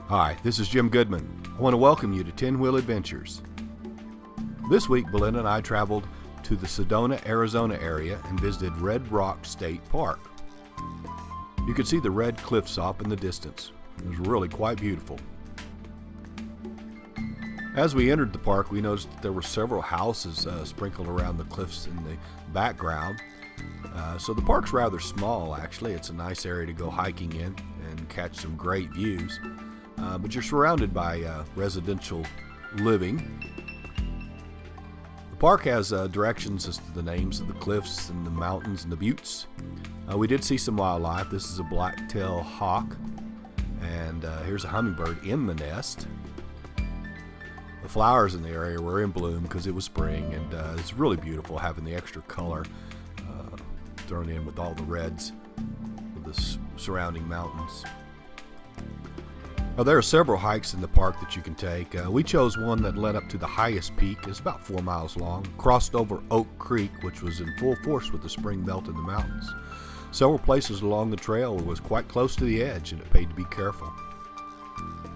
Hi, this is Jim Goodman. I want to welcome you to 10 Wheel Adventures. This week, Belinda and I traveled to the Sedona, Arizona area and visited Red Rock State Park. You could see the red cliffs off in the distance. It was really quite beautiful. As we entered the park, we noticed that there were several houses sprinkled around the cliffs in the background. So the park's rather small, actually. It's a nice area to go hiking in and catch some great views. But you're surrounded by residential living. The park has directions as to the names of the cliffs and the mountains and the buttes. We did see some wildlife. This is a black-tailed hawk, and here's a hummingbird in the nest. The flowers in the area were in bloom because it was spring, and it's really beautiful having the extra color thrown in with all the reds of the surrounding mountains. Now, there are several hikes in the park that you can take. We chose one that led up to the highest peak. It's about 4 miles long, crossed over Oak Creek, which was in full force with the spring melt in the mountains. Several places along the trail was quite close to the edge, and it paid to be careful.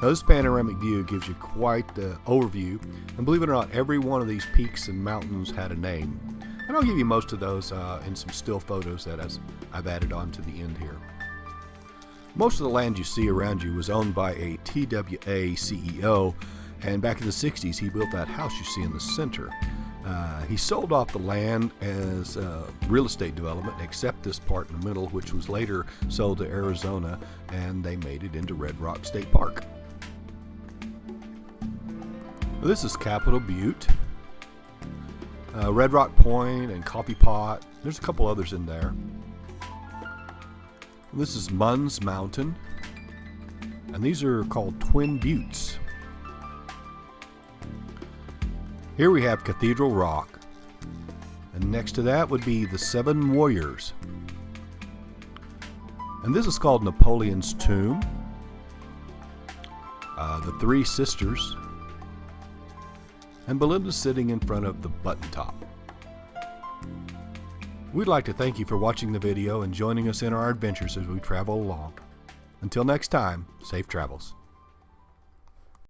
Now, this panoramic view gives you quite the overview, and believe it or not, every one of these peaks and mountains had a name. And I'll give you most of those in some still photos that I've added on to the end here. Most of the land you see around you was owned by a TWA CEO, and back in the 60s he built that house you see in the center. He sold off the land as real estate development, except this part in the middle, which was later sold to Arizona, and they made it into Red Rock State Park. This is Capitol Butte, Red Rock Point, and Coffee Pot. There's a couple others in there. This is Munns Mountain, and these are called Twin Buttes. Here we have Cathedral Rock, and next to that would be the Seven Warriors. And this is called Napoleon's Tomb, the Three Sisters, and Belinda's sitting in front of the Button Top. We'd like to thank you for watching the video and joining us in our adventures as we travel along. Until next time, safe travels.